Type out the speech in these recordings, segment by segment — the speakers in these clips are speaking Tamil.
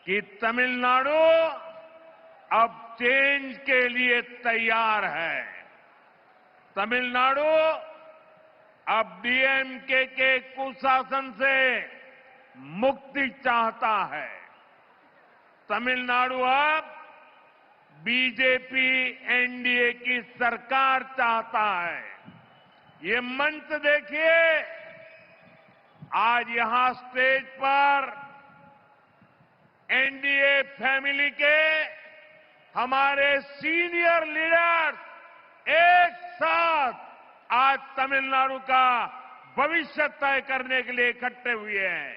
कि तमिलनाडु अब चेंज के लिए तैयार है। तमिलनाडु अब डीएमके के कुशासन से मुक्ति चाहता है। तमिलनाडु अब बीजेपी एनडीए की सरकार चाहता है। ये मंच देखिए, आज यहां स्टेज पर एनडीए फैमिली के हमारे सीनियर लीडर्स एक साथ आज तमिलनाडु का भविष्य तय करने के लिए इकट्ठे हुए हैं।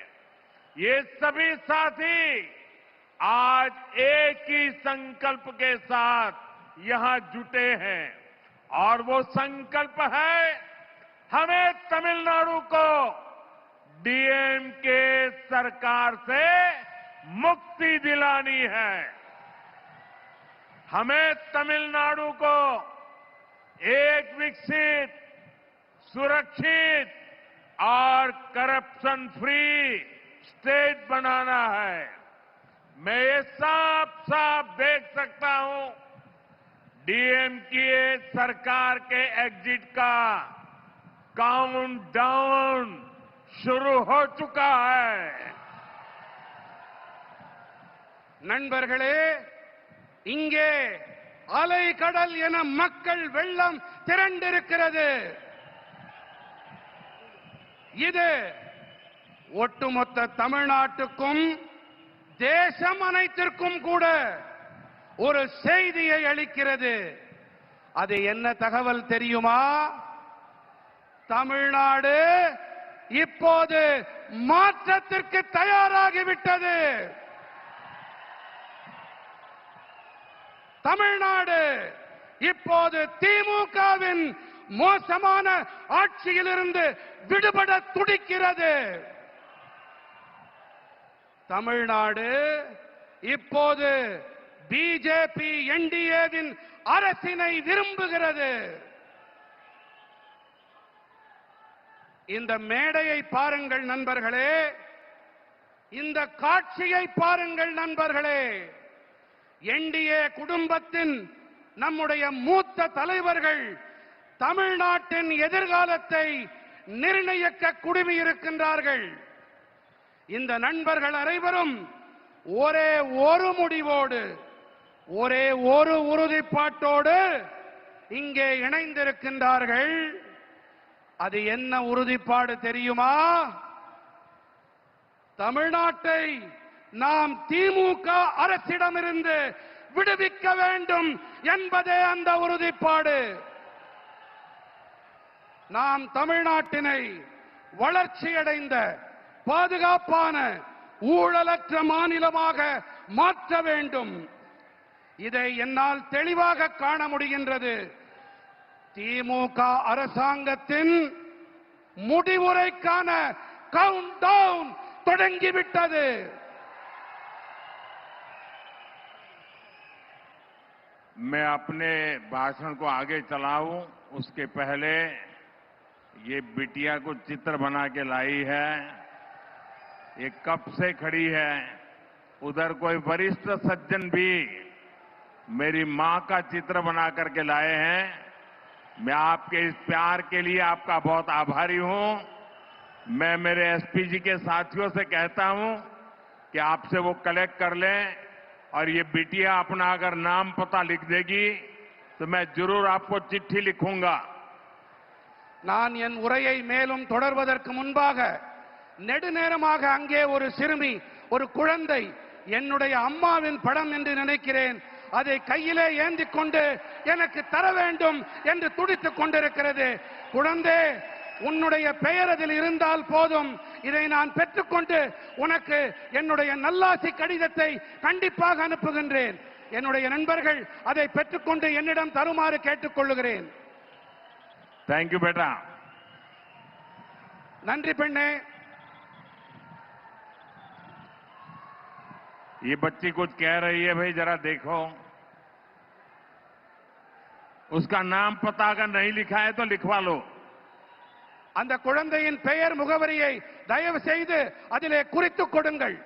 ये सभी साथी आज एक ही संकल्प के साथ यहां जुटे हैं और वो संकल्प है, हमें तमिलनाडु को डीएमके सरकार से मुक्ति दिलानी है। हमें तमिलनाडु को एक विकसित, सुरक्षित और करप्शन फ्री स्टेट बनाना है। मैं ये साफ साफ देख सकता हूं, डीएमके सरकार के एग्जिट का काउंटडाउन शुरू हो चुका है। நண்பர்களே, இங்கே அலை கடல் என மக்கள் வெள்ளம் திரண்டிருக்கிறது. இது ஒட்டுமொத்த தமிழ்நாட்டுக்கும் தேசம் அனைத்திற்கும் கூட ஒரு செய்தியை அளிக்கிறது. அது என்ன தகவல் தெரியுமா? தமிழ்நாடு இப்போது மாற்றத்திற்கு தயாராகிவிட்டது. தமிழ்நாடு இப்போது திமுகவின் மோசமான ஆட்சியிலிருந்து விடுபட துடிக்கிறது. தமிழ்நாடு இப்போது பிஜேபி என்டிஏவின் அரசினை விரும்புகிறது. இந்த மேடையை பாருங்கள் நண்பர்களே, இந்த காட்சியை பாருங்கள் நண்பர்களே. என்டிஏ குடும்பத்தின் நம்முடைய மூத்த தலைவர்கள் தமிழ்நாட்டின் எதிர்காலத்தை நிர்ணயிக்க குழுமியிருக்கின்றார்கள். இந்த நண்பர்கள் அனைவரும் ஒரே ஒரு முடிவோடு, ஒரே ஒரு உறுதிப்பாட்டோடு இங்கே இணைந்திருக்கின்றார்கள். அது என்ன உறுதிப்பாடு தெரியுமா? தமிழ்நாட்டை நாம் திமுக அரசிடமிருந்து விடுவிக்க வேண்டும் என்பதே அந்த உறுதிப்பாடு. நாம் தமிழ்நாட்டினை வளர்ச்சியடைந்த, பாதுகாப்பான, ஊழலற்ற மாநிலமாக மாற்ற வேண்டும். இதை என்னால் தெளிவாக காண முடிகின்றது. திமுக அரசாங்கத்தின் முடிவுரைக்கான கவுண்டவுன் தொடங்கிவிட்டது. मैं अपने भाषण को आगे चलाऊं उसके पहले ये बिटिया को चित्र बना के लाई है। ये कब से खड़ी है। उधर कोई वरिष्ठ सज्जन भी मेरी मां का चित्र बना करके लाए हैं। मैं आपके इस प्यार के लिए आपका बहुत आभारी हूं। मैं मेरे एसपी जी के साथियों से कहता हूं कि आपसे वो कलेक्ट कर लें और ये बिटिया अपना अगर नाम पता लिख देगी तो मैं जरूर आपको चिट्ठी लिखूंगा। நான் என் உரையை மேலும் தொடர்வதற்கு முன்பாக நெடுநேரமாக அங்கே ஒரு சிறுமி, ஒரு குழந்தை, என்னுடைய அம்மாவின் படம் என்று நினைக்கிறேன், அதை கையிலே ஏந்தி கொண்டு எனக்கு தர வேண்டும் என்று துடித்துக் கொண்டிருக்கிறது. குழந்தை, உன்னுடைய பெயர் அதில் இருந்தால் போதும், இதை நான் பெற்றுக்கொண்டு உனக்கு என்னுடைய நல்லாசி கடிதத்தை கண்டிப்பாக அனுப்புகின்றேன். என்னுடைய நண்பர்கள் அதை பெற்றுக்கொண்டு என்னிடம் தருமாறு கேட்டுக்கொள்கிறேன். थैंक यू बेटा। நன்றி பெண்ணே. ये बच्ची कुछ कह रही है, भाई जरा देखो। उसका नाम पता अगर नहीं लिखा है तो लिखवा लो। அந்த குழந்தையின் பெயர், முகவரியை தயவு செய்து அதிலே குறித்துக் கொடுங்கள்.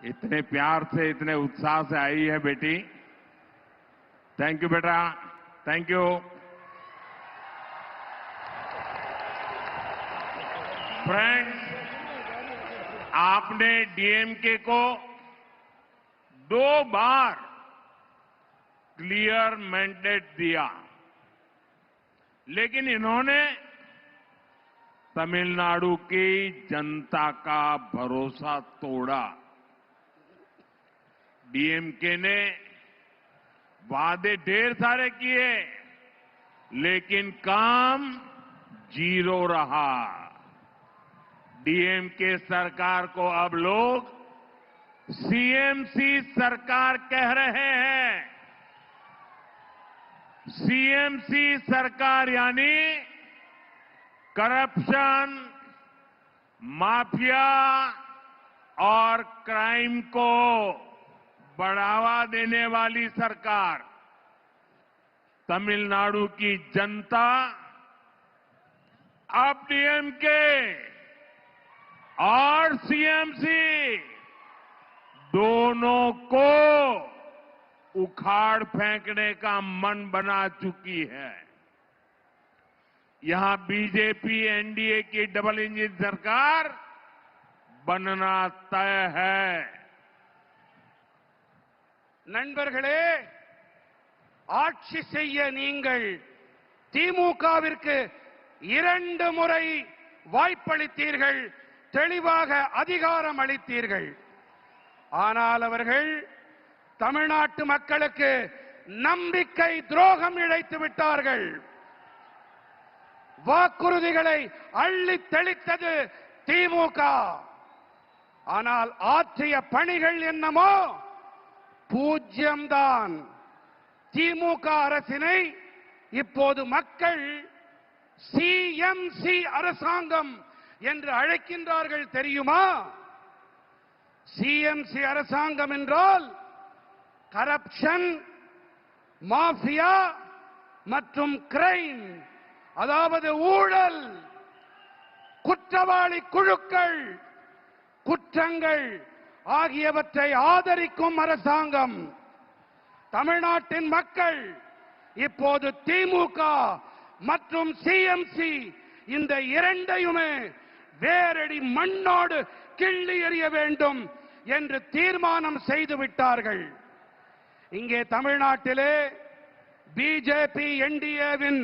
इतने प्यार से, इतने उत्साह से आई है बेटी। थैंक यू बेटा, थैंक यू। फ्रेंड्स, आपने डीएमके को 2 बार क्लियर मैंडेट दिया, लेकिन इन्होंने तमिलनाडु की जनता का भरोसा तोड़ा। डीएमके ने वादे ढेर सारे किए, लेकिन काम 0 रहा। डीएमके सरकार को अब लोग सीएमसी सरकार कह रहे हैं। सीएमसी सरकार यानी करप्शन, माफिया और क्राइम को बढ़ावा देने वाली सरकार। तमिलनाडु की जनता अब डीएमके और सीएमसी दोनों को उखाड़ फेंकने का मन बना चुकी है। यहां बीजेपी एनडीए की डबल इंजन सरकार बनना तय है। நண்பர்களே, ஆட்சி செய்ய நீங்கள் திமுகவிற்கு 2 முறை வாய்ப்பளித்தீர்கள், தெளிவாக அதிகாரம் அளித்தீர்கள். ஆனால் அவர்கள் தமிழ்நாட்டு மக்களுக்கு நம்பிக்கை துரோகம் இழைத்து விட்டார்கள். வாக்குறுதிகளை அள்ளி தெளித்தது திமுக. ஆனால் ஆற்றிய பணிகள் என்னமோ பூஜ்யம்தான். திமுக அரசினை இப்போது மக்கள் சிஎம்சி அரசாங்கம் என்று அழைக்கின்றார்கள் தெரியுமா? சிஎம்சி அரசாங்கம் என்றால் கரப்ஷன், மாஃபியா மற்றும் கிரைம், அதாவது ஊழல், குற்றவாளி குழுக்கள், குற்றங்கள் ஆகியவற்றை ஆதரிக்கும் அரசாங்கம். தமிழ்நாட்டின் மக்கள் இப்போது திமுக மற்றும் சிஎம்சி இந்த இரண்டையுமே வேரடி மண்ணோடு கிள்ளி எறிய வேண்டும் என்று தீர்மானம் செய்து விட்டார்கள். இங்கே தமிழ்நாட்டிலே பிஜேபி என்டிஏவின்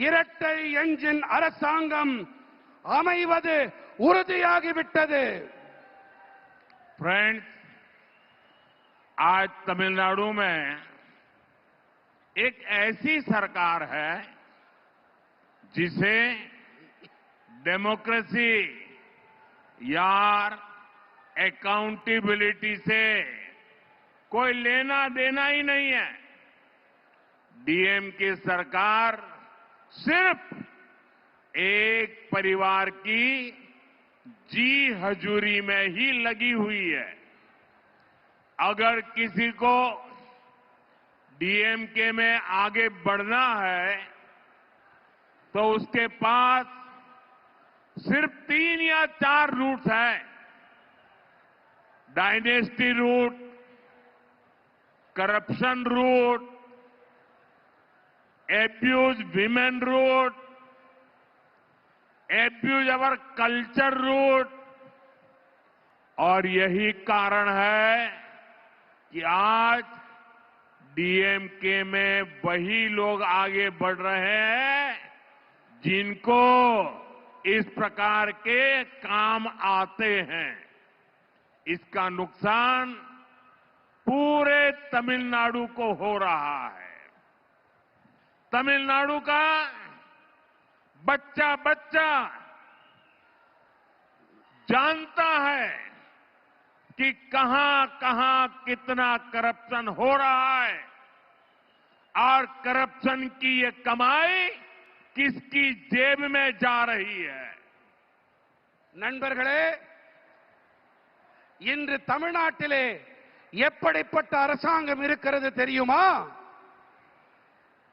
இரட்டை என்ஜின் அரசாங்கம் அமைவது உறுதியாகிவிட்டது. फ्रेंड्स, आज तमिलनाडु में एक ऐसी सरकार है जिसे डेमोक्रेसी या अकाउंटेबिलिटी से कोई लेना देना ही नहीं है। डीएमके सरकार सिर्फ एक परिवार की जी हजूरी में ही लगी हुई है। अगर किसी को डीएमके में आगे बढ़ना है तो उसके पास सिर्फ 3 या 4 रूट्स हैं। Dynasty root, corruption root, abuse women root, abuse our culture root. और यही कारण है कि आज डीएमके में वही लोग आगे बढ़ रहे हैं जिनको इस प्रकार के काम आते हैं। इसका नुकसान पूरे तमिलनाडु को हो रहा है। तमिलनाडु का बच्चा बच्चा जानता है कि कहां कहां कितना करप्शन हो रहा है और करप्शन की ये कमाई किसकी जेब में जा रही है। நண்பர்களே, இன்று தமிழ்நாட்டிலே எப்படிப்பட்ட அரசாங்கம் இருக்கிறது தெரியுமா?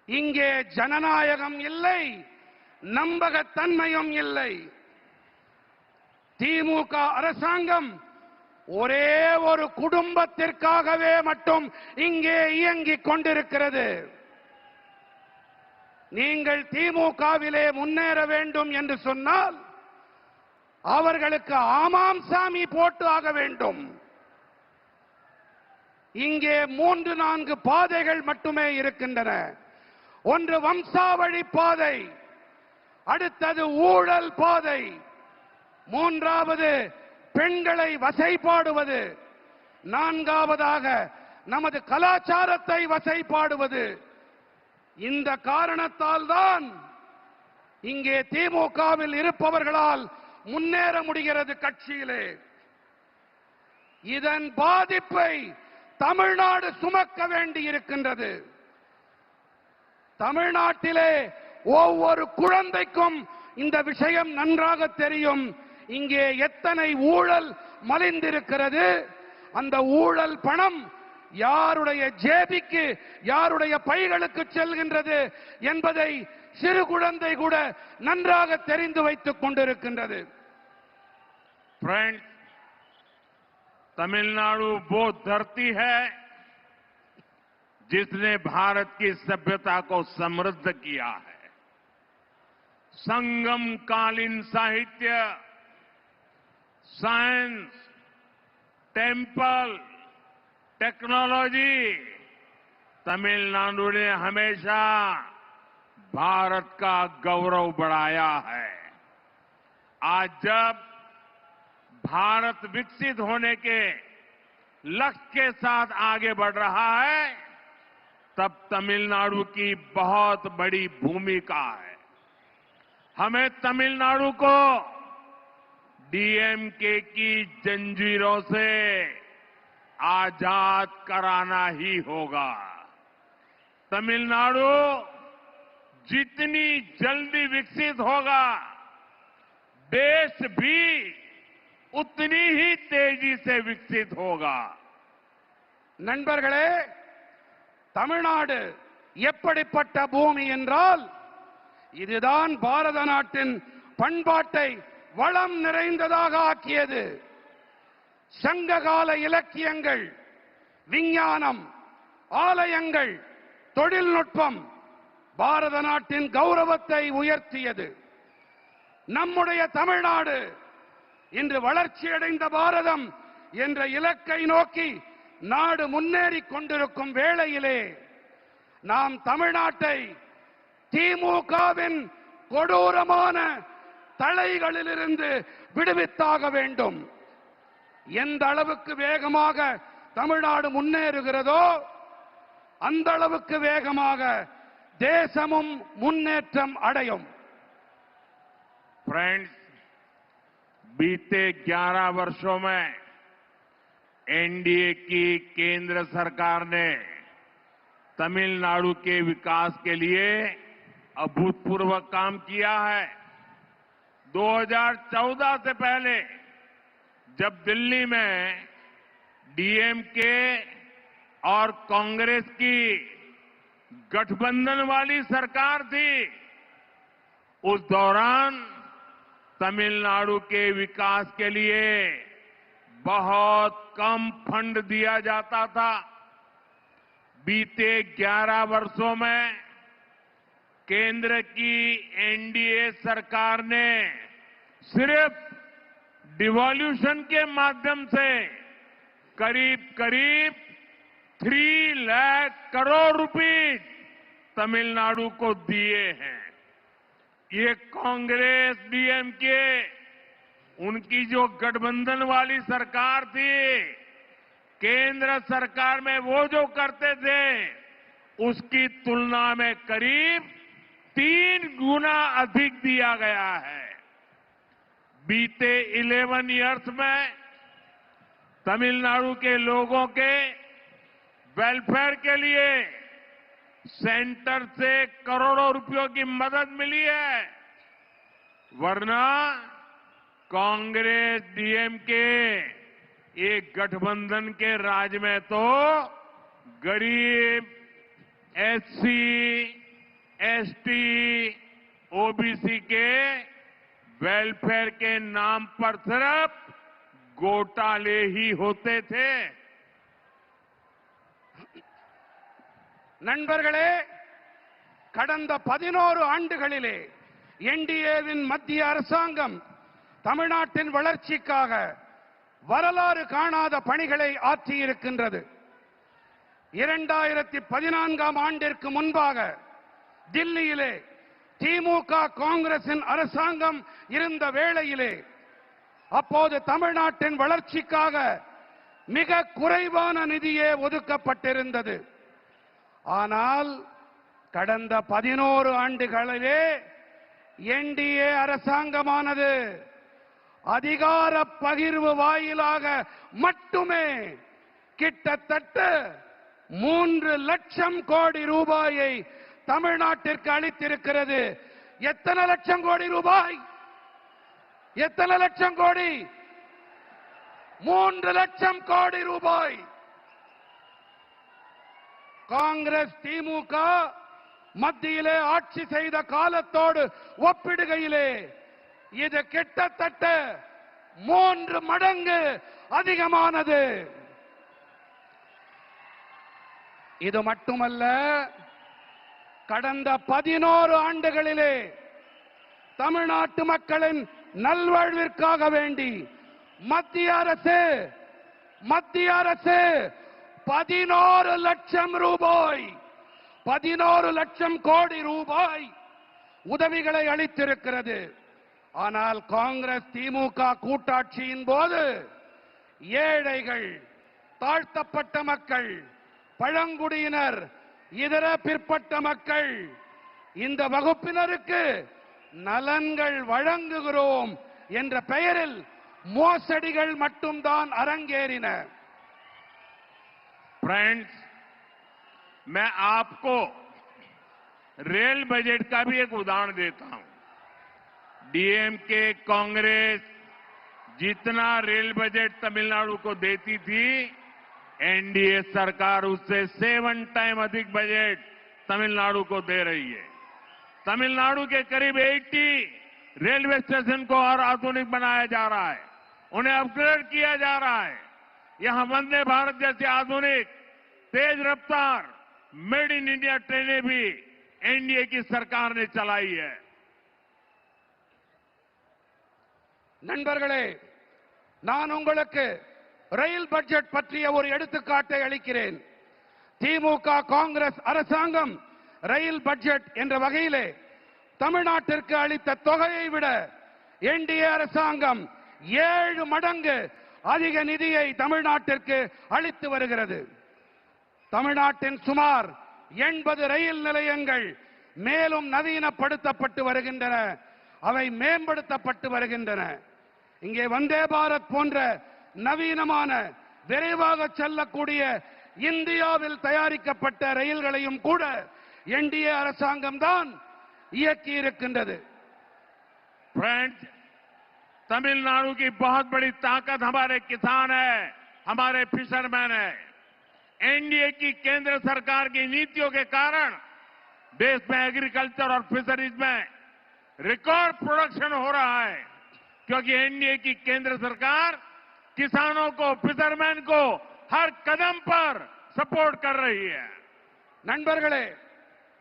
இங்கே ஜனநாயகம் இல்லை, நம்பகத்தன்மையும் இல்லை. திமுக அரசாங்கம் ஒரே ஒரு குடும்பத்திற்காகவே மட்டும் இங்கே இயங்கிக் கொண்டிருக்கிறது. நீங்கள் திமுகவிலே முன்னேற வேண்டும் என்று சொன்னால் அவர்களுக்கு ஆமாம் சாமி போட்டு ஆக வேண்டும். இங்கே 3-4 பாதைகள் மட்டுமே இருக்கின்றன. ஒன்று வம்சாவழி பாதை, அடுத்தது ஊழல் பாதை, மூன்றாவது பெண்களை வசைபாடுவது, நான்காவதாக நமது கலாச்சாரத்தை வசைபாடுவது. இந்த காரணத்தால் தான் இங்கே திமுகவில் இருப்பவர்களால் முன்னேற முடிகிறது கட்சியிலே. இதன் பாதிப்பை தமிழ்நாடு சுமக்க வேண்டியிருக்கின்றது. தமிழ்நாட்டிலே ஒவ்வொரு குழந்தைக்கும் இந்த விஷயம் நன்றாக தெரியும். இங்கே எத்தனை ஊழல் மலிந்திருக்கிறது, அந்த ஊழல் பணம் யாருடைய ஜேபிக்கு, யாருடைய பைகளுக்கு செல்கின்றது என்பதை சிறு குழந்தை கூட நன்றாக தெரிந்து வைத்துக் கொண்டிருக்கின்றது. फ्रेंड्स, तमिलनाडु वो धरती है जिसने भारत की सभ्यता को समृद्ध किया है। संगम कालीन साहित्य, साइंस, टेम्पल, टेक्नोलॉजी, तमिलनाडु ने हमेशा भारत का गौरव बढ़ाया है। आज जब भारत विकसित होने के लक्ष्य के साथ आगे बढ़ रहा है, तब तमिलनाडु की बहुत बड़ी भूमिका है। हमें तमिलनाडु को डीएमके की जंजीरों से आजाद कराना ही होगा। तमिलनाडु जितनी जल्दी विकसित होगा, देश भी उतनी ही तेजी से विकसित होगा। நண்பர்களே, தமிழ்நாடு எப்படிப்பட்ட பூமி என்றால், இதுதான் பாரத நாட்டின் பண்பாட்டை வளம் நிறைந்ததாக ஆக்கியது. சங்ககால இலக்கியங்கள், விஞ்ஞானம், ஆலயங்கள், தொழில்நுட்பம் பாரத நாட்டின் கௌரவத்தை உயர்த்தியது. நம்முடைய தமிழ்நாடு இன்று வளர்ச்சியடைந்த பாரதம் என்ற இலக்கை நோக்கி நாடு முன்னேறிக் கொண்டிருக்கும் வேளையிலே நாம் தமிழ்நாட்டை திமுகவின் கொடூரமான தலைகளிலிருந்து விடுவித்தாக வேண்டும். எந்த அளவுக்கு வேகமாக தமிழ்நாடு முன்னேறுகிறதோ அந்த அளவுக்கு வேகமாக தேசமும் முன்னேற்றம் அடையும். फ्रेंड्स, बीते 11 वर्षों में एनडीए की केंद्र सरकार ने तमिलनाडु के विकास के लिए अभूतपूर्व काम किया है। 2014 से पहले जब दिल्ली में डीएमके और कांग्रेस की गठबंधन वाली सरकार थी, उस दौरान तमिलनाडु के विकास के लिए बहुत कम फंड दिया जाता था। बीते 11 वर्षों में केंद्र की एनडीए सरकार ने सिर्फ डिवॉल्यूशन के माध्यम से करीब 3 लाख करोड़ रुपए तमिलनाडु को दिए हैं। ये कांग्रेस डीएमके उनकी जो गठबंधन वाली सरकार थी, केंद्र सरकार में वो जो करते थे उसकी तुलना में करीब 3 गुना अधिक दिया गया है। बीते 11 इयर्स में तमिलनाडु के लोगों के वेलफेयर के लिए सेंटर से करोड़ों रुपयों की मदद मिली है, वरना कांग्रेस डीएमके एक गठबंधन के राज में तो गरीब, एससी, एसटी, ओबीसी के वेलफेयर के नाम पर सिर्फ घोटाले ही होते थे। நண்பர்களே, கடந்த 11 ஆண்டுகளிலே என்டிஏவின் மத்திய அரசாங்கம் தமிழ்நாட்டின் வளர்ச்சிக்காக வரலாறு காணாத பணிகளை ஆற்றியிருக்கின்றது. 2014ஆம் ஆண்டிற்கு முன்பாக தில்லியிலே திமுக காங்கிரசின் அரசாங்கம் இருந்த வேளையிலே அப்போது தமிழ்நாட்டின் வளர்ச்சிக்காக மிக குறைவான நிதியே ஒதுக்கப்பட்டிருந்தது. ஆனால் கடந்த 11 ஆண்டுகளிலே என்டிஏ அரசாங்கமானது அதிகார பகிர்வு வாயிலாக மட்டுமே கிட்டத்தட்ட 3 லட்சம் கோடி ரூபாயை தமிழ்நாட்டிற்கு அளித்திருக்கிறது. எத்தனை லட்சம் கோடி ரூபாய்? எத்தனை லட்சம் கோடி? 3 லட்சம் கோடி ரூபாய். காங்கிரஸ் திமுக மத்தியிலே ஆட்சி செய்த காலத்தோடு ஒப்பிடுகையிலே இது கிட்டத்தட்ட 3 மடங்கு அதிகமானது. இது மட்டுமல்ல, கடந்த 11 ஆண்டுகளிலே தமிழ்நாட்டு மக்களின் நல்வாழ்விற்காக வேண்டி மத்திய அரசு 11 லட்சம் ரூபாய் 11 லட்சம் கோடி ரூபாய் உதவிகளை அளித்திருக்கிறது. ஆனால் காங்கிரஸ் திமுக கூட்டாட்சியின் போது ஏழைகள், தாழ்த்தப்பட்ட மக்கள், பழங்குடியினர், இதர பிற்பட்ட மக்கள், இந்த வகுப்பினருக்கு நலன்கள் வழங்குகிறோம் என்ற பெயரில் மோசடிகள் மட்டும்தான் அரங்கேறின. फ्रेंड्स, मैं आपको रेल बजट का भी एक उदाहरण देता हूं। डीएमके कांग्रेस जितना रेल बजट तमिलनाडु को देती थी, एनडीए सरकार उससे 7 टाइम अधिक बजट तमिलनाडु को दे रही है। तमिलनाडु के करीब 80 रेलवे स्टेशन को और आधुनिक बनाया जा रहा है, उन्हें अपग्रेड किया जा रहा है। यहां वंदे भारत जैसी आधुनिक तेज रफ्तार मेड इन इंडिया ट्रेनें भी एनडीए की सरकार ने चलाई है। நண்பர்களே, நான் உங்களுக்கு ரயில் பட்ஜெட் பற்றிய ஒரு எடுத்துக்காட்டை அளிக்கிறேன். திமுக காங்கிரஸ் அரசாங்கம் ரயில் பட்ஜெட் என்ற வகையிலே தமிழ்நாட்டிற்கு அளித்த தொகையை விட என்டிஏ அரசாங்கம் 7 மடங்கு அதிக நிதியை தமிழ்நாட்டிற்கு அளித்து வருகிறது. தமிழ்நாட்டின் சுமார் 80 ரயில் நிலையங்கள் மேலும் நவீனப்படுத்தப்பட்டு வருகின்றன, அவை மேம்படுத்தப்பட்டு வருகின்றன. இங்கே வந்தே பாரத் போன்ற நவீனமான விரைவாக செல்லக்கூடிய இந்தியாவில் தயாரிக்கப்பட்ட ரயில்களையும் கூட என்டிஏ அரசாங்கம் தான் இயக்கி இருக்கின்றது. फ्रेंड्स, तमिलनाडु की बहुत बड़ी ताकत हमारे किसान है, हमारे फिशरमैन है। एनडीए की केंद्र सरकार की नीतियों के कारण देश में एग्रीकल्चर और फिशरीज में रिकॉर्ड प्रोडक्शन हो रहा है, क्योंकि एनडीए की केंद्र सरकार किसानों को, फिशरमैन को हर कदम पर सपोर्ट कर रही है. நண்பர்களே,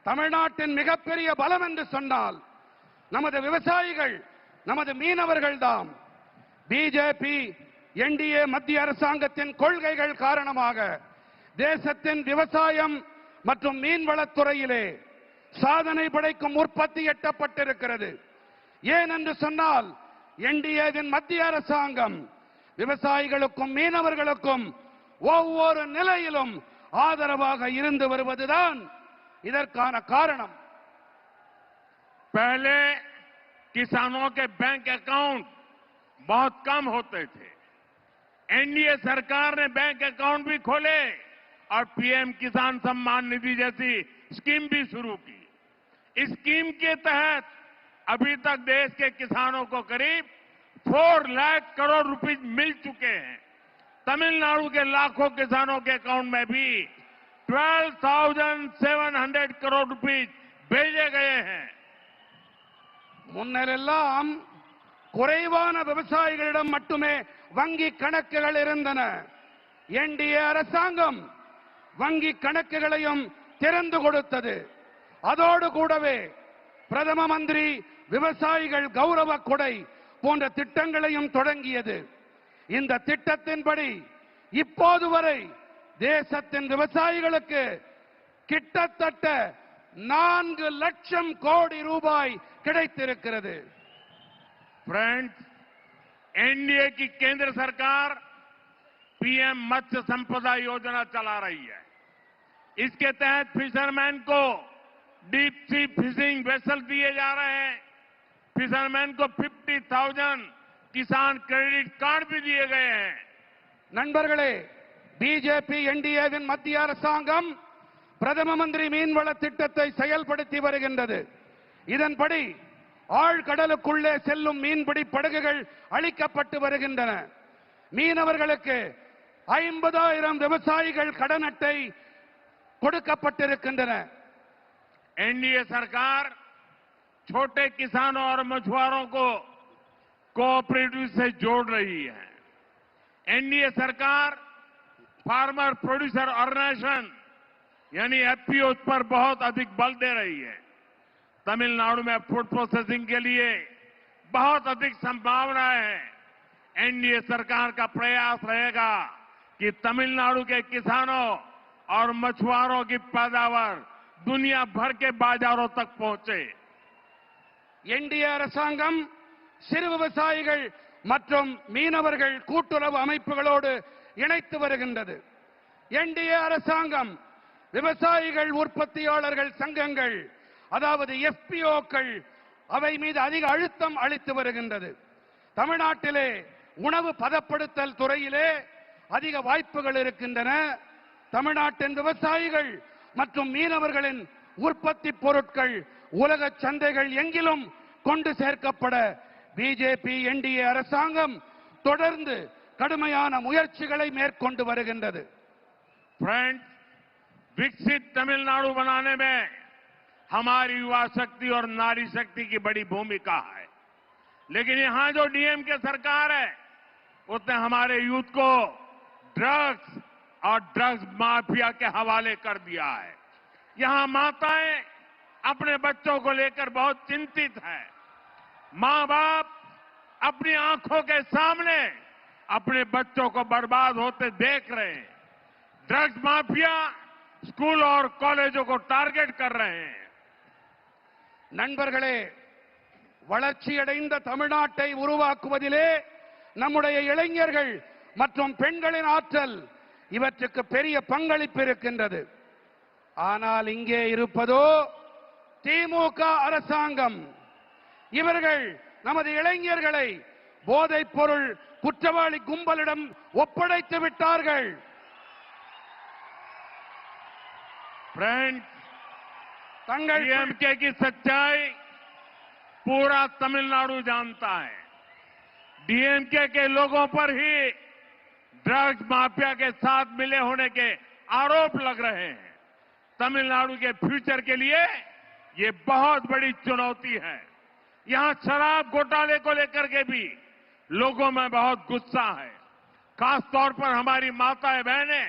தமிழ்நாட்டின் மிகப்பெரிய பலம் என்று சொன்னால் நமது விவசாயிகள், நமது மீனவர்கள் தான். பிஜேபி என்டிஏ மத்திய அரசாங்கத்தின் கொள்கைகள் காரணமாக தேசத்தின் விவசாயம் மற்றும் மீன்வளத்துறையிலே சாதனை படைக்கும் உற்பத்தி எட்டப்பட்டிருக்கிறது. ஏன் என்று சொன்னால் என்டிஏவின் மத்திய அரசாங்கம் விவசாயிகளுக்கும் மீனவர்களுக்கும் ஒவ்வொரு நிலையிலும் ஆதரவாக இருந்து வருவதுதான் இதற்கான காரணம். पहले किसानों के बैंक अकाउंट बहुत कम होते थे। एनडीए सरकार ने बैंक अकाउंट भी खोले और पीएम किसान सम्मान निधि जैसी स्कीम भी शुरू की। इस स्कीम के तहत अभी तक देश के किसानों को करीब 4 लाख करोड़ रुपए मिल चुके हैं। तमिलनाडु के लाखों किसानों के अकाउंट में भी 12,700 करोड़ रुपए भेजे गए हैं. முன்னரெல்லாம் குறைவான விவசாயிகளிடம் மட்டுமே வங்கி கணக்குகள் இருந்தன. என்டிஏ அரசாங்கம் வங்கி கணக்குகளையும் திறந்து கொடுத்தது. அதோடு கூடவே பிரதம மந்திரி விவசாயிகள் கௌரவ கொடை போன்ற திட்டங்களையும் தொடங்கியது. இந்த திட்டத்தின்படி இப்போது வரை தேசத்தின் விவசாயிகளுக்கு கிட்டத்தட்ட 4 லட்சம் கோடி ரூபாய் கிடைத்திருக்கிறது. फ्रेंड्स, एनडीए की केंद्र सरकार पीएम मत्स्य संपदा योजना चला रही है. इसके तहत फिशरमैन को डीप सी फिशिंग वेसल दिए जा रहे हैं. फिशरमैन को 50,000 किसान क्रेडिट कार्ड भी दिए गए हैं. நண்பர்களே, பிஜேபி என்டிஏவின் மத்திய அரசாங்கம் பிரதம மந்திரி மீன்வள திட்டத்தை செயல்படுத்தி வருகின்றது. இதன்படி ஆழ்கடலுக்குள்ளே செல்லும் மீன்பிடி படகுகள் அளிக்கப்பட்டு வருகின்றன. மீனவர்களுக்கு 50,000 விவசாயிகள் கடன் அட்டை கொடுக்கப்பட்டிருக்கின்றன. एनडीए सरकार छोटे किसानों और मछुआरों को कोऑपरेटिव से जोड़ रही है. एनडीए सरकार फार्मर प्रोड्यूसर ऑर्गेनाइजेशन यानी एफपीओ पर बहुत अधिक बल दे रही है. तमिलनाडु में फूड प्रोसेसिंग के लिए बहुत अधिक संभावनाएं हैं. एनडीए सरकार का प्रयास रहेगा कि तमिलनाडु के किसानों और मछुआरों की पैदावार दुनिया भर के बाजारों तक पहुंचे. என்டிஏ அரசாங்கம் சிறு விவசாயிகள் மற்றும் மீனவர்கள் கூட்டுறவு அமைப்புகளோடு இணைத்து வருகின்றது. என்டிஏ அரசாங்கம் விவசாயிகள் உற்பத்தியாளர்கள் சங்கங்கள், அதாவது எஃபிஓக்கள், அவை மீது அதிக அழுத்தம் அளித்து வருகின்றது. தமிழ்நாட்டிலே உணவு பதப்படுத்தல் துறையிலே அதிக வாய்ப்புகள் இருக்கின்றன. தமிழ்நாட்டின் விவசாயிகள் மற்றும் மீனவர்களின் உற்பத்தி பொருட்கள் உலக சந்தைகள் எங்கிலும் கொண்டு சேர்க்கப்பட பிஜேபி என்டிஏ அரசாங்கம் தொடர்ந்து கடுமையான முயற்சிகளை மேற்கொண்டு வருகின்றது. फ्रेंड्स, विकसित तमिलनाडु बनाने में हमारी युवा शक्ति और नारी शक्ति की बड़ी भूमिका है. लेकिन यहां जो डीएमके सरकार है उसने हमारे यूथ को ड्रग्स और ड्रग्स माफिया के हवाले कर दिया है. यहां माताएं अपने बच्चों को लेकर बहुत चिंतित हैं. मां बाप अपनी आंखों के सामने अपने बच्चों को बर्बाद होते देख रहे हैं. ड्रग्स माफिया स्कूल और कॉलेजों को टारगेट कर रहे हैं. நண்பர்களே, வளர்ச்சியடைந்த தமிழ்நாட்டை உருவாக்குவதிலே நம்முடைய இளைஞர்கள் மற்றும் பெண்களின் ஆற்றல் இவற்றுக்கு பெரிய பங்களிப்பு இருக்கின்றது. ஆனால் இங்கே இருப்பதோ திமுக அரசாங்கம். இவர்கள் நமது இளைஞர்களை போதைப் பொருள் குற்றவாளி கும்பலிடம் ஒப்படைத்து விட்டார்கள். फ्रेंड्स, डीएमके की सच्चाई पूरा तमिलनाडु जानता है. डीएमके के लोगों पर ही ड्रग्स माफिया के साथ मिले होने के आरोप लग रहे हैं. तमिलनाडु के फ्यूचर के लिए ये बहुत बड़ी चुनौती है. यहां शराब घोटाले को लेकर के भी लोगों में बहुत गुस्सा है. खासतौर पर हमारी माताएं बहनें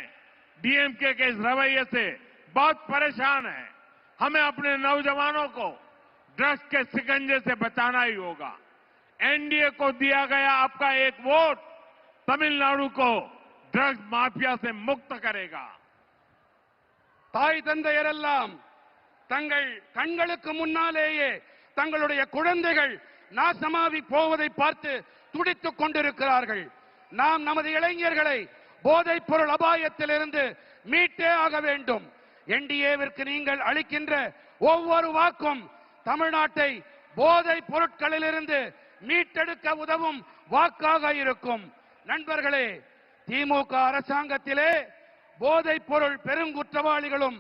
डीएमके के इस रवैये से बहुत परेशान है. हमें अपने नौजवानों को ड्रग्स के शिकंजे से बचाना ही होगा. एनडीए को दिया गया आपका एक वोट तमिलनाडु को ड्रग्स माफिया से मुक्त करेगा. தாய் தந்தையரெல்லாம் தங்கள் கண்களுக்கு முன்னாலேயே தங்களுடைய குழந்தைகள் நாசமாகி போவதை பார்த்து துடித்துக் கொண்டிருக்கிறார்கள். நாம் நமது இளைஞர்களை போதைப் பொருள் அபாயத்திலிருந்து மீட்டே ஆக வேண்டும். என்டிஏவிற்கு நீங்கள் அளிக்கின்ற ஒவ்வொரு வாக்கும் தமிழ்நாட்டை போதைப் பொருட்களிலிருந்து மீட்டெடுக்க உதவும் வாக்காக இருக்கும். நண்பர்களே, திமுக அரசாங்கத்திலே போதைப் பொருள் பெருங்குற்றவாளிகளும்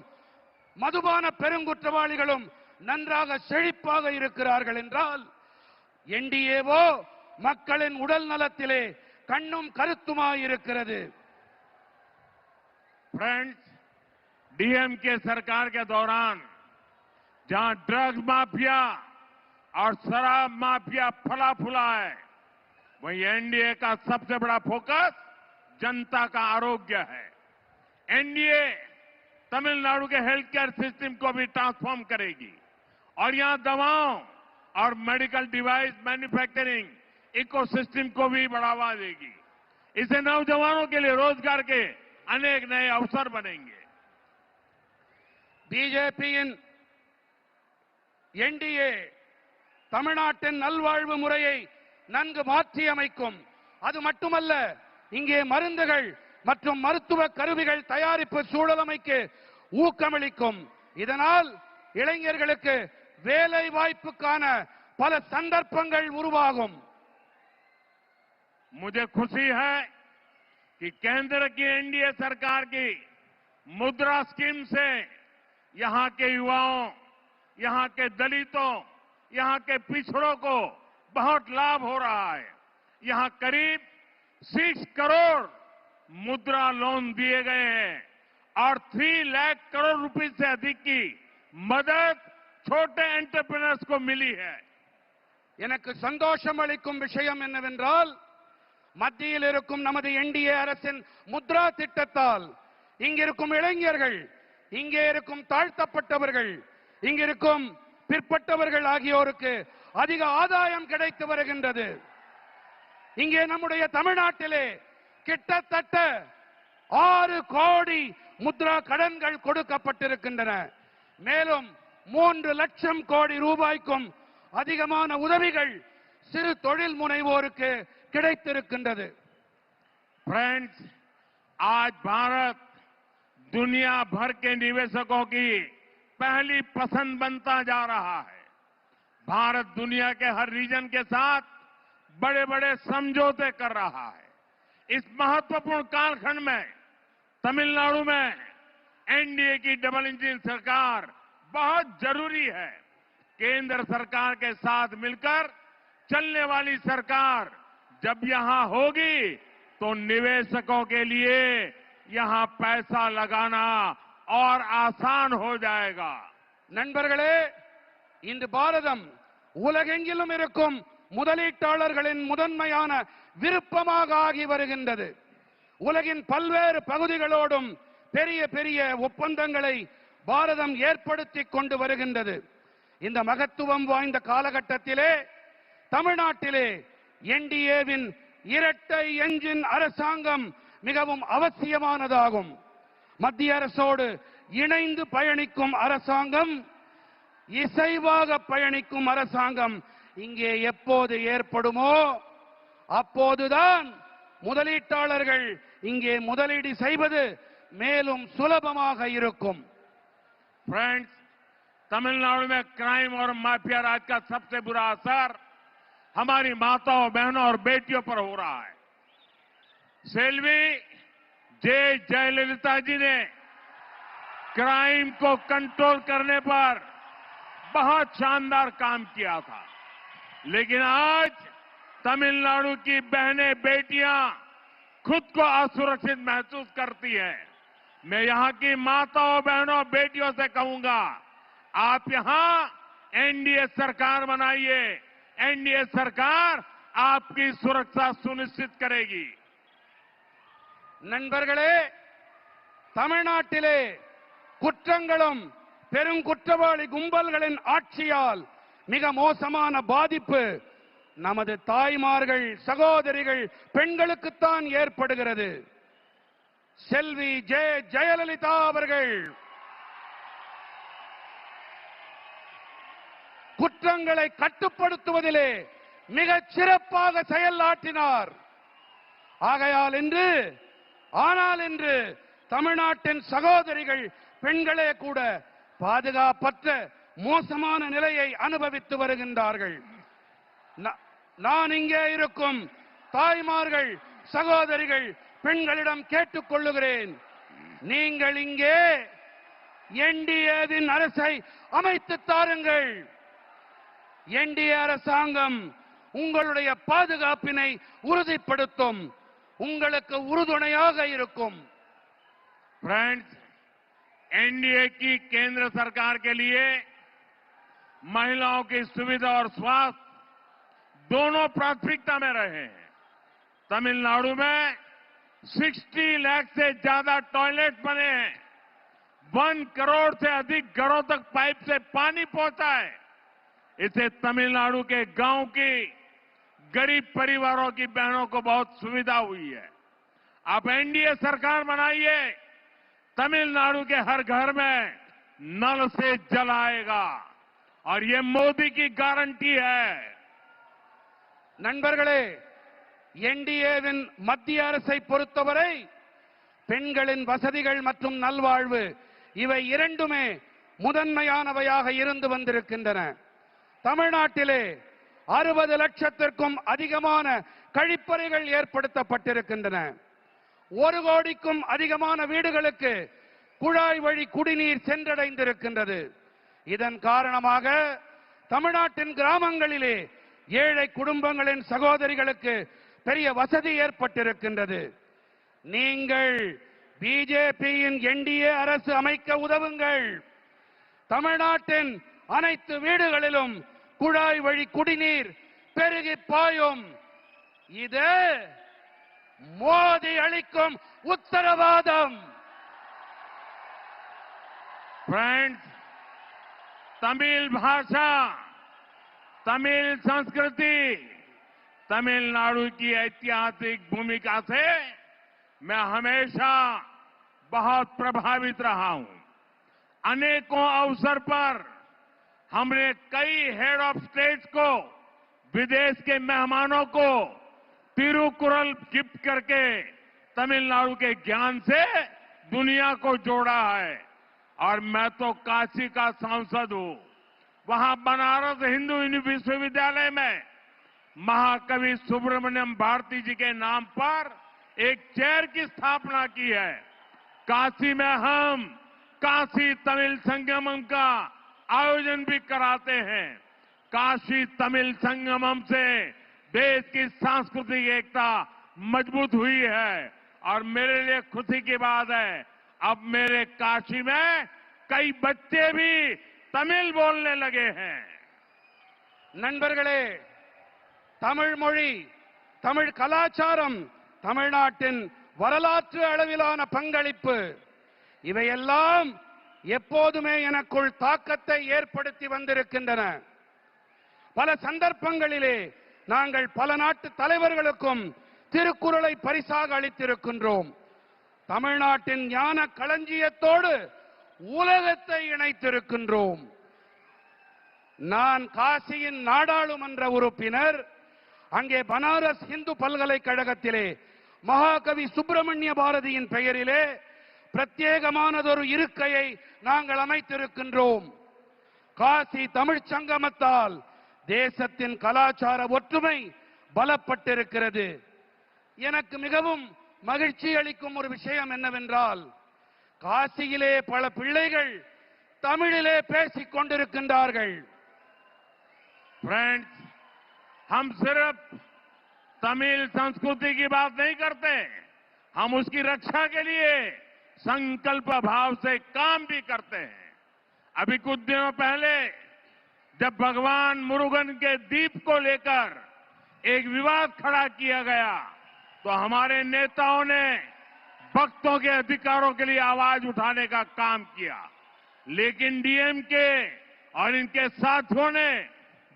மதுபான பெருங்குற்றவாளிகளும் நன்றாக செழிப்பாக இருக்கிறார்கள் என்றால், என்டிஏவோ மக்களின் உடல் நலத்திலே கண்ணும் கருத்துமாயிருக்கிறது. फ्रेंड्स, डीएमके सरकार के दौरान जहां ड्रग्स माफिया और शराब माफिया फला फूला है, वहीं एनडीए का सबसे बड़ा फोकस जनता का आरोग्य है। एनडीए तमिलनाडु के हेल्थ केयर सिस्टम को भी ट्रांसफॉर्म करेगी और यहां दवाओं और मेडिकल डिवाइस मैन्युफैक्चरिंग इकोसिस्टम को भी बढ़ावा देगी। इससे नौजवानों के लिए रोजगार के अनेक नए अवसर बनेंगे। பிஜேபியின் என்டிஏ தமிழ்நாட்டின் நல்வாழ்வு முறையை நன்கு மாற்றியமைக்கும். அது மட்டுமல்ல, இங்கே மருந்துகள் மற்றும் மருத்துவ கருவிகள் தயாரிப்பு சூழலமைக்கு ஊக்கமளிக்கும். இதனால் இளைஞர்களுக்கு வேலை வாய்ப்புக்கான பல சந்தர்ப்பங்கள் உருவாகும். मुझे खुशी है कि केंद्र की एनडीए सरकार की मुद्रा स्कीम से यहां के युवाओं, यहां के दलितों, यहां के पिछड़ों को बहुत लाभ हो रहा है। यहां करीब 6 करोड़ मुद्रा लोन दिए गए हैं और 3 लाख करोड़ रुपए से अधिक की मदद छोटे एंटरप्रेन्योर्स को मिली है। எனக்கு சந்தோஷம் அளிக்கும் விஷயம் என்னவென்றால், மத்தியில் இருக்கும் நமது என்டிஏ அரசின் முத்ரா திட்டத்தால் இங்கிருக்கும் இளைஞர்கள், இங்கே இருக்கும் தாழ்த்தப்பட்டவர்கள், இங்கிருக்கும் பிற்பட்டவர்கள் ஆகியோருக்கு அதிக ஆதாயம் கிடைத்து வருகின்றது. இங்கே நம்முடைய தமிழ்நாட்டிலே கிட்டத்தட்ட 6 கோடி முத்ரா கடன்கள் கொடுக்கப்பட்டிருக்கின்றன. மேலும் 3 லட்சம் கோடி ரூபாய்க்கும் அதிகமான உதவிகள் சிறு தொழில் முனைவோருக்கு கிடைத்திருக்கின்றது. फ्रेंड्स, आज भारत दुनिया भर के निवेशकों की पहली पसंद बनता जा रहा है। भारत दुनिया के हर रीजन के साथ बड़े बड़े समझौते कर रहा है। इस महत्वपूर्ण कालखंड में तमिलनाडु में एनडीए की डबल इंजन सरकार बहुत जरूरी है। केंद्र सरकार के साथ मिलकर चलने वाली सरकार जब यहां होगी तो निवेशकों के लिए यहां पैसा लगाना और आसान हो जाएगा। நண்பர்களே, இன்று பாரதம் உலகெங்கிலும் இருக்கும் முதலீட்டாளர்களின் முதன்மையான விருப்பமாக ஆகி வருகின்றது. உலகின் பல்வேறு பகுதிகளோடும் பெரிய பெரிய ஒப்பந்தங்களை பாரதம் ஏற்படுத்தி கொண்டு வருகின்றது. இந்த மகத்துவம் வாய்ந்த காலகட்டத்திலே தமிழ்நாட்டிலே என்டிஏவின் இரட்டை என்ஜின் அரசாங்கம் மிகவும் அவசியமானதாகும். மத்திய அரசோடு இணைந்து பயணிக்கும் அரசாங்கம், இசைவாக பயணிக்கும் அரசாங்கம் இங்கே எப்போது ஏற்படுமோ அப்போதுதான் முதலீட்டாளர்கள் இங்கே முதலீடு செய்வது மேலும் சுலபமாக இருக்கும். फ्रेंड्स, तमिलनाडु में क्राइम और माफिया राज का सबसे बुरा असर हमारी माताओं, बहनों और बेटियों पर हो रहा है। सेल्वी जयललिता जी ने क्राइम को कंट्रोल करने पर बहुत शानदार काम किया था, लेकिन आज तमिलनाडु की बहनें, बेटियां खुद को असुरक्षित महसूस करती हैं। मैं यहां की माताओं, बहनों, बेटियों से कहूंगा, आप यहां एनडीए सरकार बनाइए। एनडीए सरकार आपकी सुरक्षा सुनिश्चित करेगी। நண்பர்களே, தமிழ்நாட்டிலே குற்றங்களும் பெரும் குற்றவாளி கும்பல்களின் ஆட்சியால் மிக மோசமான பாதிப்பு நமது தாய்மார்கள், சகோதரிகள், பெண்களுக்குத்தான் ஏற்படுகிறது. செல்வி ஜெயலலிதா அவர்கள் குற்றங்களை கட்டுப்படுத்துவதிலே மிகச் சிறப்பாக செயலாற்றினார். ஆனால் இன்று தமிழ்நாட்டின் சகோதரிகள், பெண்களே கூட பாதுகாப்பற்ற மோசமான நிலையை அனுபவித்து வருகின்றார்கள். நான் இங்கே இருக்கும் தாய்மார்கள், சகோதரிகள், பெண்களிடம் கேட்டுக் கொள்ளுகிறேன், நீங்கள் இங்கே என்டிஏவின் அரசை அமைத்து தாருங்கள். என்டிஏ அரசாங்கம் உங்களுடைய பாதுகாப்பினை உறுதிப்படுத்தும், உங்களுக்கு உறுதுணையாக இருக்கும். फ्रेंड्स, एनडीए की केंद्र सरकार के लिए महिलाओं की सुविधा और स्वास्थ्य दोनों प्राथमिकता में रहे हैं। तमिलनाडु में 60 लाख से ज्यादा टॉयलेट बने हैं। 1 करोड़ से अधिक घरों तक पाइप से पानी पहुंचा है। इससे तमिलनाडु के गांव की गरीब परिवारों की बहनों को बहुत सुविधा हुई है। आप एनडीए सरकार बनाइए, तमिलनाडु के हर घर में नल से जल आएगा और ये मोदी की गारंटी है। நண்பர்களே, என்டிஏவின் மத்திய அரசை பொறுத்தவரை பெண்களின் வசதிகள் மற்றும் நல்வாழ்வு இவை இரண்டுமே முதன்மையானவையாக இருந்து வந்திருக்கின்றன. தமிழ்நாட்டிலே 60 லட்சத்திற்கும் அதிகமான கழிப்பறைகள் ஏற்படுத்தப்பட்டிருக்கின்றன. 1 கோடிக்கும் அதிகமான வீடுகளுக்கு குழாய் வழி குடிநீர் சென்றடைந்திருக்கின்றது. இதன் காரணமாக தமிழ்நாட்டின் கிராமங்களிலே ஏழை குடும்பங்களின் சகோதரிகளுக்கு பெரிய வசதி ஏற்பட்டிருக்கின்றது. நீங்கள் பிஜேபியின் என்டிஏ அரசு அமைக்க உதவுங்கள். தமிழ்நாட்டின் அனைத்து வீடுகளிலும் குழாய் வழி குடிநீர் பெருகி பாயும். இது மோடி அளிக்கும் உத்தரவாதம். फ्रेंड्स, तमिल भाषा, तमिल संस्कृति, तमिलनाडु की ऐतिहासिक भूमिका से मैं हमेशा बहुत प्रभावित रहा हूं। अनेकों अवसर पर हमने कई हेड ऑफ स्टेट्स को, विदेश के मेहमानों को तिरुकुरल गिफ्ट करके तमिलनाडु के ज्ञान से दुनिया को जोड़ा है। और मैं तो काशी का सांसद हूं। वहां बनारस हिंदू विश्वविद्यालय में महाकवि सुब्रमण्यम भारती जी के नाम पर एक चेयर की स्थापना की है। काशी में हम काशी तमिल संगमम का आयोजन भी कराते हैं। काशी तमिल संगमम से देश की सांस्कृतिक एकता मजबूत हुई है और मेरे लिए खुशी की बात है, अब मेरे काशी में कई बच्चे भी तमिल बोलने लगे हैं। நண்பர்களே, தமிழ் மொழி, தமிழ் கலாச்சாரம், தமிழ்நாட்டின் வரலாற்று அளவிலான பங்களிப்பு இவையெல்லாம் எப்போதுமே எனக்குள் தாக்கத்தை ஏற்படுத்தி வந்திருக்கின்றன. பல சந்தர்ப்பங்களிலே நாங்கள் பல நாட்டு தலைவர்களுக்கும் திருக்குறளை பரிசாக அளித்திருக்கின்றோம். தமிழ்நாட்டின் ஞான களஞ்சியத்தோடு உலகத்தை இணைத்திருக்கின்றோம். நான் காசியின் நாடாளுமன்ற உறுப்பினர். அங்கே பனாரஸ் இந்து பல்கலைக்கழகத்திலே மகாகவி சுப்பிரமணிய பாரதியின் பெயரிலே பிரத்யேகமானதொரு இருக்கையை நாங்கள் அமைத்திருக்கின்றோம். காசி தமிழ்ச் சங்கமத்தால் தேசத்தின் கலாச்சார ஒற்றுமை பலப்பட்டிருக்கிறது. எனக்கு மிகவும் மகிழ்ச்சி அளிக்கும் ஒரு விஷயம் என்னவென்றால், காசியிலே பல பிள்ளைகள் தமிழிலே பேசிக் கொண்டிருக்கின்றார்கள். फ्रेंड्स, हम सिर्फ तमिल संस्कृति की बात नहीं करते, हम उसकी रक्षा के लिए संकल्प भाव से काम भी करते हैं। अभी कुछ दिनों पहले जब भगवान मुरुगन के द्वीप को लेकर एक विवाद खड़ा किया गया, तो हमारे नेताओं ने भक्तों के अधिकारों के लिए आवाज उठाने का काम किया। लेकिन डीएमके और इनके साथियों ने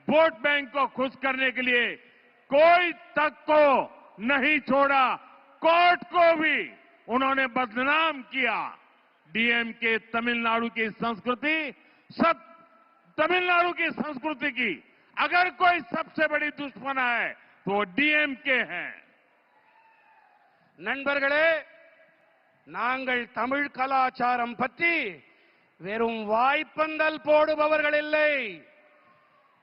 वोट बैंक को खुश करने के लिए कोई तक को नहीं छोड़ा, कोर्ट को भी उन्होंने बदनाम किया। डीएमके तमिलनाडु की संस्कृति, सब तमिलनाडु की संस्कृति की अगर कोई सबसे बड़ी दुश्मन है तो डीएमके है। நண்பர்களே, நாங்கள் தமிழ் கலாச்சாரம் பற்றி வெறும் வாய்ப்பந்தல் போடுபவர்கள் இல்லை.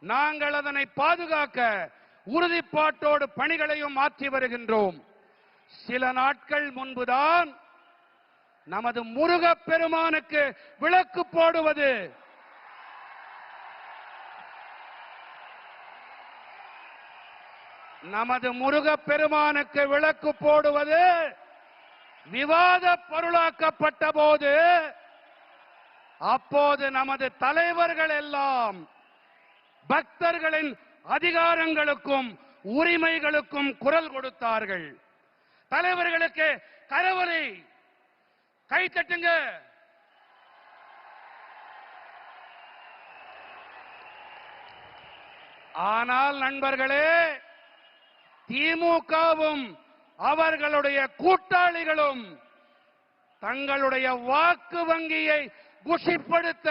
நாங்கள் அதனை பாதுகாக்க உறுதிப்பாட்டோடு பணிகளையும் மாற்றி வருகின்றோம். சில நாட்கள் முன்புதான் நமது முருகப் பெருமானுக்கு விளக்கு போடுவது விவாத பொருளாக்கப்பட்ட போது அப்போது நமது தலைவர்கள் எல்லாம் பக்தர்களின் அதிகாரங்களுக்கும் உரிமைகளுக்கும் குரல் கொடுத்தார்கள். தலைவர்களுக்கு கரவொலி, கை தட்டுங்க. ஆனால் நண்பர்களே, திமுகவும் அவர்களுடைய கூட்டாளிகளும் தங்களுடைய வாக்கு வங்கியை குஷிப்படுத்த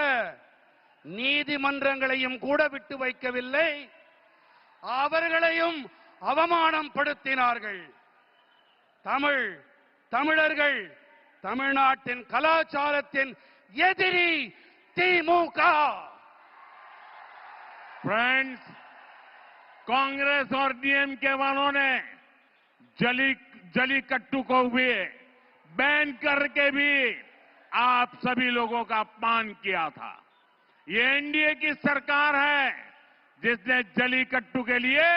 நீதிமன்றங்களையும் கூட விட்டு வைக்கவில்லை, அவர்களையும் அவமானம் படுத்தினார்கள். தமிழர்கள் தமிழ்நாட்டின் கலாச்சாரத்தின் எதிரி திமுக. फ्रेंड्स, कांग्रेस और डीएमके वालों ने जलीकट्टू को भी बैन करके भी आप सभी लोगों का अपमान किया था। ये एनडीए की सरकार है जिसने जलीकट्टू के लिए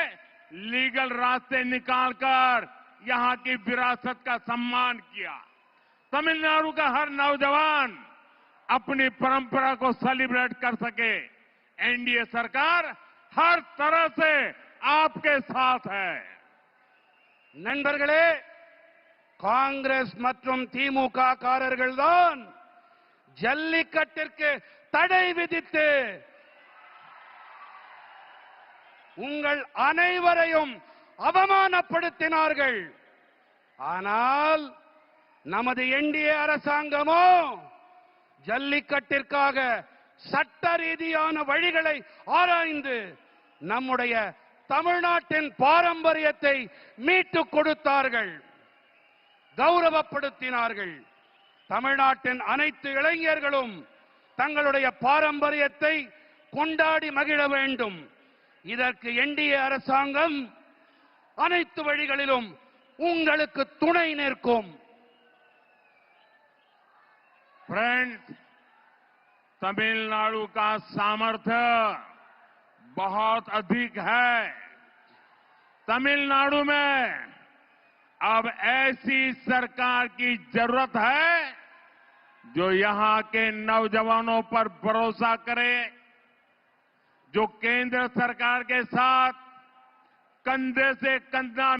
लीगल रास्ते निकालकर यहां की विरासत का सम्मान किया। तमिलनाडु का हर नौजवान अपनी परंपरा को सेलिब्रेट कर सके, एनडीए सरकार हर तरह से आपके साथ है। நண்பர்களே, காங்கிரஸ் மற்றும் திமுக காரர்கள் தான் ஜல்லிக்கட்டிற்கு தடை விதித்து உங்கள் அனைவரையும் அவமானப்படுத்தினார்கள். ஆனால் நமது என்டிஏ அரசாங்கமோ ஜல்லிக்கட்டிற்காக சட்ட ரீதியான வழிகளை ஆராய்ந்து நம்முடைய தமிழ்நாட்டின் பாரம்பரியத்தை மீட்டுக் கொடுத்தார்கள், கௌரவப்படுத்தினார்கள். தமிழ்நாட்டின் அனைத்து இளைஞர்களும் தங்களுடைய பாரம்பரியத்தை கொண்டாடி மகிழ வேண்டும். இதற்கு என்டிஏ அரசாங்கம் அனைத்து வழிகளிலும் உங்களுக்கு துணை நிற்கும். फ्रेंड्स, तमिलनाडु का सामर्थ्य बहुत अधिक है। तमिलनाडु में अब ऐसी सरकार की जरूरत है जो यहां के नौजवानों पर भरोसा करे, जो केंद्र सरकार के साथ कंधे से कंधा